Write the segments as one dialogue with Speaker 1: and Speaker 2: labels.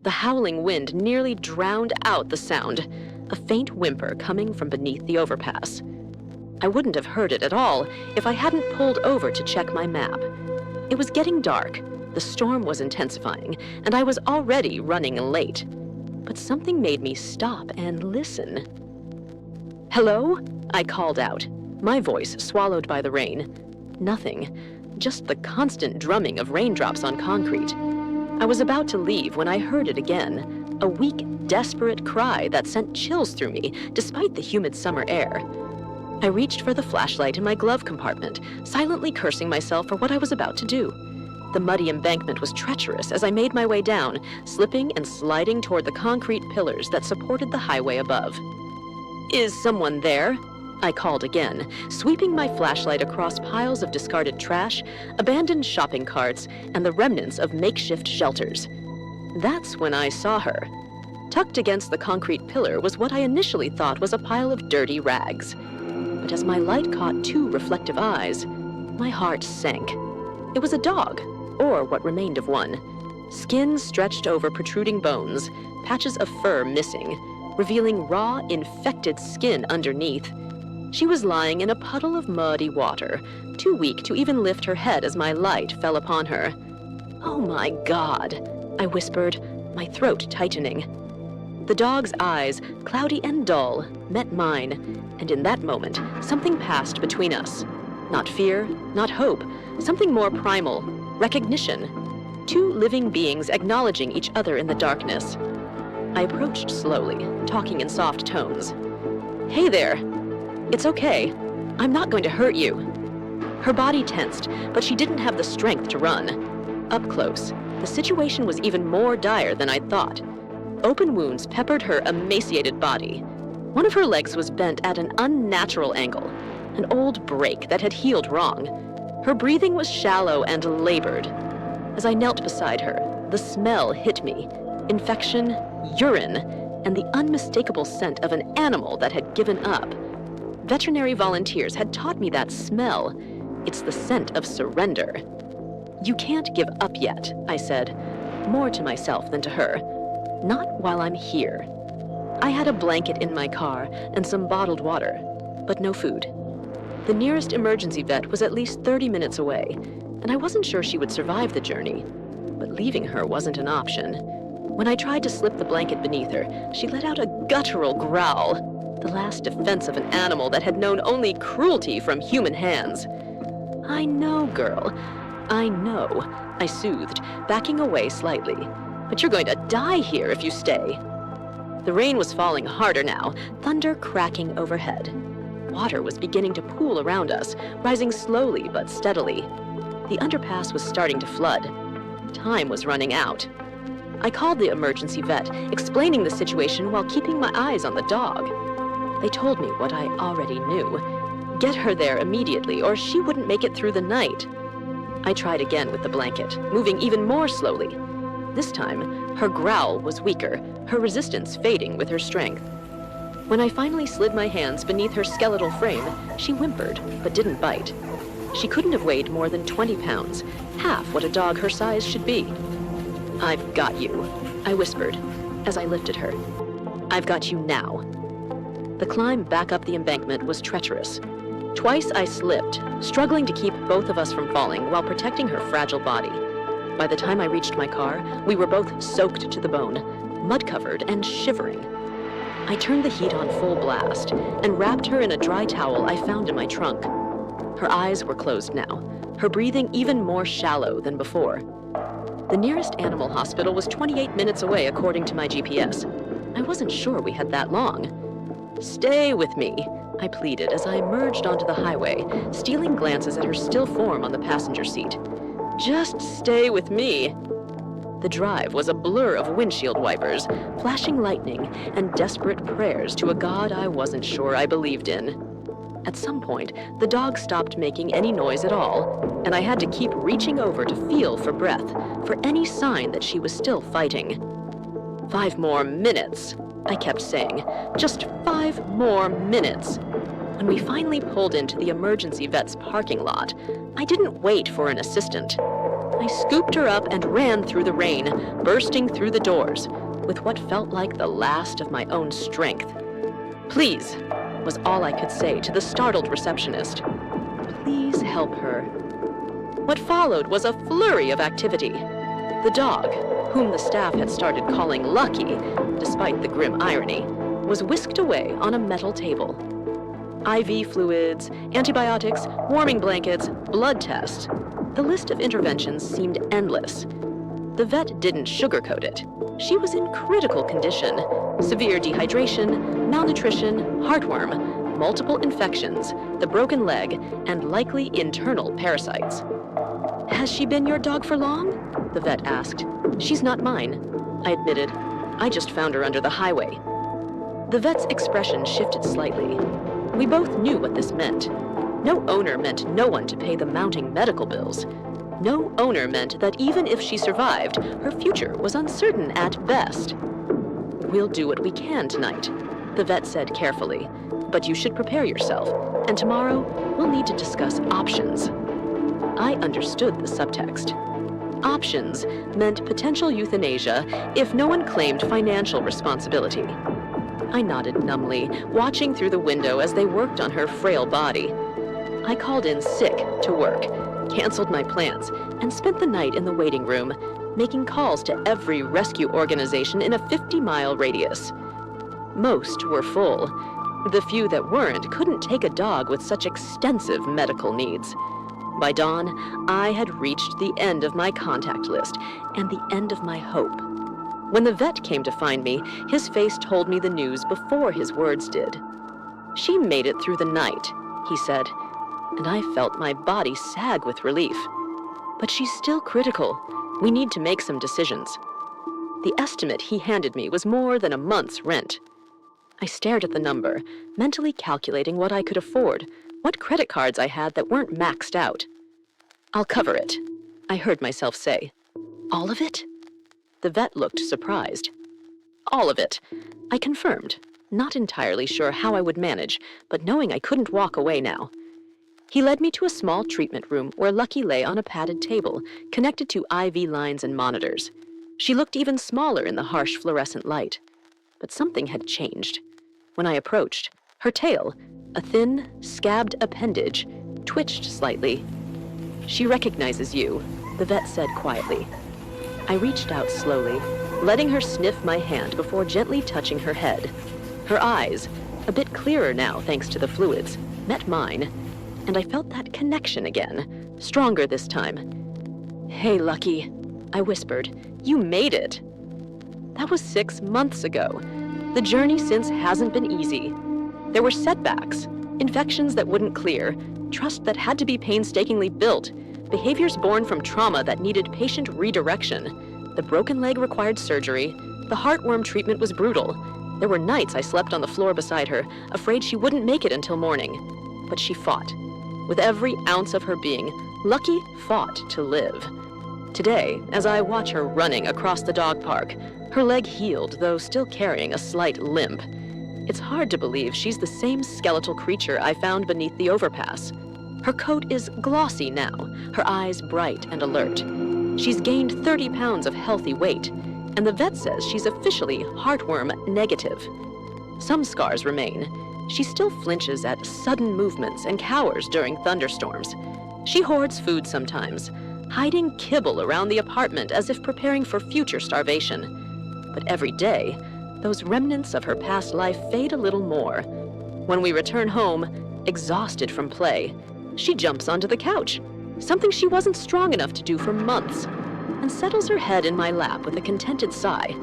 Speaker 1: The howling wind nearly drowned out the sound, a faint whimper coming from beneath the overpass. I wouldn't have heard it at all if I hadn't pulled over to check my map. It was getting dark, the storm was intensifying, and I was already running late. But something made me stop and listen. "Hello?" I called out, my voice swallowed by the rain. Nothing, just the constant drumming of raindrops on concrete. I was about to leave when I heard it again, a weak, desperate cry that sent chills through me despite the humid summer air. I reached for the flashlight in my glove compartment, silently cursing myself for what I was about to do. The muddy embankment was treacherous as I made my way down, slipping and sliding toward the concrete pillars that supported the highway above. "Is someone there?" I called again, sweeping my flashlight across piles of discarded trash, abandoned shopping carts, and the remnants of makeshift shelters. That's when I saw her. Tucked against the concrete pillar was what I initially thought was a pile of dirty rags. But as my light caught two reflective eyes, my heart sank. It was a dog, or what remained of one. Skin stretched over protruding bones, patches of fur missing, revealing raw, infected skin underneath. She was lying in a puddle of muddy water, too weak to even lift her head as my light fell upon her. "Oh my God," I whispered, my throat tightening. The dog's eyes, cloudy and dull, met mine, and in that moment, something passed between us. Not fear, not hope, something more primal, recognition. Two living beings acknowledging each other in the darkness. I approached slowly, talking in soft tones. "Hey there. It's okay. I'm not going to hurt you." Her body tensed, but she didn't have the strength to run. Up close, the situation was even more dire than I'd thought. Open wounds peppered her emaciated body. One of her legs was bent at an unnatural angle, an old break that had healed wrong. Her breathing was shallow and labored. As I knelt beside her, the smell hit me. Infection, urine, and the unmistakable scent of an animal that had given up. Veterinary volunteers had taught me that smell. It's the scent of surrender. "You can't give up yet," I said, more to myself than to her. "Not while I'm here." I had a blanket in my car and some bottled water, but no food. The nearest emergency vet was at least 30 minutes away, and I wasn't sure she would survive the journey, but leaving her wasn't an option. When I tried to slip the blanket beneath her, she let out a guttural growl, the last defense of an animal that had known only cruelty from human hands. "I know, girl, I know," I soothed, backing away slightly. "But you're going to die here if you stay." The rain was falling harder now, thunder cracking overhead. Water was beginning to pool around us, rising slowly but steadily. The underpass was starting to flood. Time was running out. I called the emergency vet, explaining the situation while keeping my eyes on the dog. They told me what I already knew. Get her there immediately, or she wouldn't make it through the night. I tried again with the blanket, moving even more slowly. This time, her growl was weaker, her resistance fading with her strength. When I finally slid my hands beneath her skeletal frame, she whimpered, but didn't bite. She couldn't have weighed more than 20 pounds, half what a dog her size should be. "I've got you," I whispered as I lifted her. "I've got you now." The climb back up the embankment was treacherous. Twice I slipped, struggling to keep both of us from falling while protecting her fragile body. By the time I reached my car, we were both soaked to the bone, mud-covered and shivering. I turned the heat on full blast and wrapped her in a dry towel I found in my trunk. Her eyes were closed now, her breathing even more shallow than before. The nearest animal hospital was 28 minutes away according to my GPS. I wasn't sure we had that long. "Stay with me," I pleaded as I emerged onto the highway, stealing glances at her still form on the passenger seat. "Just stay with me." The drive was a blur of windshield wipers, flashing lightning, and desperate prayers to a God I wasn't sure I believed in. At some point, the dog stopped making any noise at all, and I had to keep reaching over to feel for breath, for any sign that she was still fighting. 5 more minutes, I kept saying. Just 5 more minutes. When we finally pulled into the emergency vet's parking lot, I didn't wait for an assistant. I scooped her up and ran through the rain, bursting through the doors, with what felt like the last of my own strength. "Please," was all I could say to the startled receptionist. "Please help her." What followed was a flurry of activity. The dog, whom the staff had started calling Lucky, despite the grim irony, was whisked away on a metal table. IV fluids, antibiotics, warming blankets, blood tests. The list of interventions seemed endless. The vet didn't sugarcoat it. She was in critical condition: severe dehydration, malnutrition, heartworm, multiple infections, the broken leg, and likely internal parasites. "Has she been your dog for long?" the vet asked. "She's not mine," I admitted. "I just found her under the highway." The vet's expression shifted slightly. We both knew what this meant. No owner meant no one to pay the mounting medical bills. No owner meant that even if she survived, her future was uncertain at best. "We'll do what we can tonight," the vet said carefully, "but you should prepare yourself, and tomorrow we'll need to discuss options." I understood the subtext. Options meant potential euthanasia if no one claimed financial responsibility. I nodded numbly, watching through the window as they worked on her frail body. I called in sick to work, canceled my plans, and spent the night in the waiting room, making calls to every rescue organization in a 50-mile radius. Most were full. The few that weren't couldn't take a dog with such extensive medical needs. By dawn, I had reached the end of my contact list and the end of my hope. When the vet came to find me, his face told me the news before his words did. "She made it through the night," he said, and I felt my body sag with relief. "But she's still critical. We need to make some decisions." The estimate he handed me was more than a month's rent. I stared at the number, mentally calculating what I could afford, what credit cards I had that weren't maxed out. "I'll cover it," I heard myself say. "All of it?" The vet looked surprised. "All of it," I confirmed, not entirely sure how I would manage, but knowing I couldn't walk away now. He led me to a small treatment room where Lucky lay on a padded table, connected to IV lines and monitors. She looked even smaller in the harsh fluorescent light. But something had changed. When I approached, her tail, a thin, scabbed appendage, twitched slightly. "She recognizes you," the vet said quietly. I reached out slowly, letting her sniff my hand before gently touching her head. Her eyes, a bit clearer now thanks to the fluids, met mine, and I felt that connection again, stronger this time. "Hey, Lucky," I whispered, "you made it." That was 6 months ago. The journey since hasn't been easy. There were setbacks, infections that wouldn't clear, trust that had to be painstakingly built, behaviors born from trauma that needed patient redirection. The broken leg required surgery. The heartworm treatment was brutal. There were nights I slept on the floor beside her, afraid she wouldn't make it until morning. But she fought. With every ounce of her being, Lucky fought to live. Today, as I watch her running across the dog park, her leg healed, though still carrying a slight limp. It's hard to believe she's the same skeletal creature I found beneath the overpass. Her coat is glossy now, her eyes bright and alert. She's gained 30 pounds of healthy weight, and the vet says she's officially heartworm negative. Some scars remain. She still flinches at sudden movements and cowers during thunderstorms. She hoards food sometimes, hiding kibble around the apartment as if preparing for future starvation. But every day, those remnants of her past life fade a little more. When we return home, exhausted from play, she jumps onto the couch, something she wasn't strong enough to do for months, and settles her head in my lap with a contented sigh.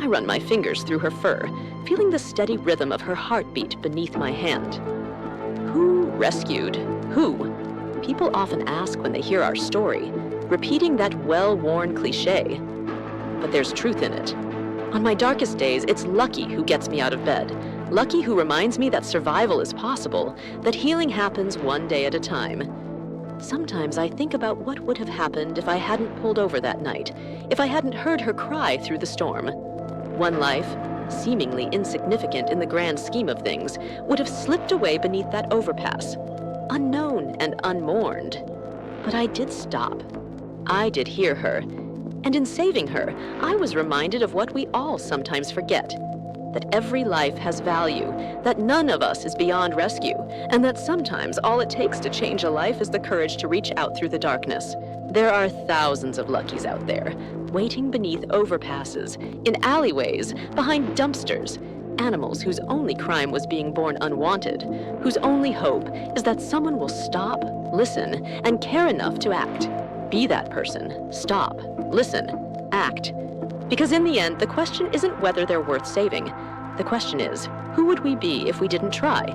Speaker 1: I run my fingers through her fur, feeling the steady rhythm of her heartbeat beneath my hand. Who rescued who? People often ask when they hear our story, repeating that well-worn cliché. But there's truth in it. On my darkest days, it's Lucky who gets me out of bed. Lucky who reminds me that survival is possible, that healing happens one day at a time. Sometimes I think about what would have happened if I hadn't pulled over that night, if I hadn't heard her cry through the storm. One life, seemingly insignificant in the grand scheme of things, would have slipped away beneath that overpass, unknown and unmourned. But I did stop. I did hear her. And in saving her, I was reminded of what we all sometimes forget. That every life has value, that none of us is beyond rescue, and that sometimes all it takes to change a life is the courage to reach out through the darkness. There are thousands of Luckies out there, waiting beneath overpasses, in alleyways, behind dumpsters. Animals whose only crime was being born unwanted, whose only hope is that someone will stop, listen, and care enough to act. Be that person. Stop, listen, act. Because in the end, the question isn't whether they're worth saving. The question is, who would we be if we didn't try?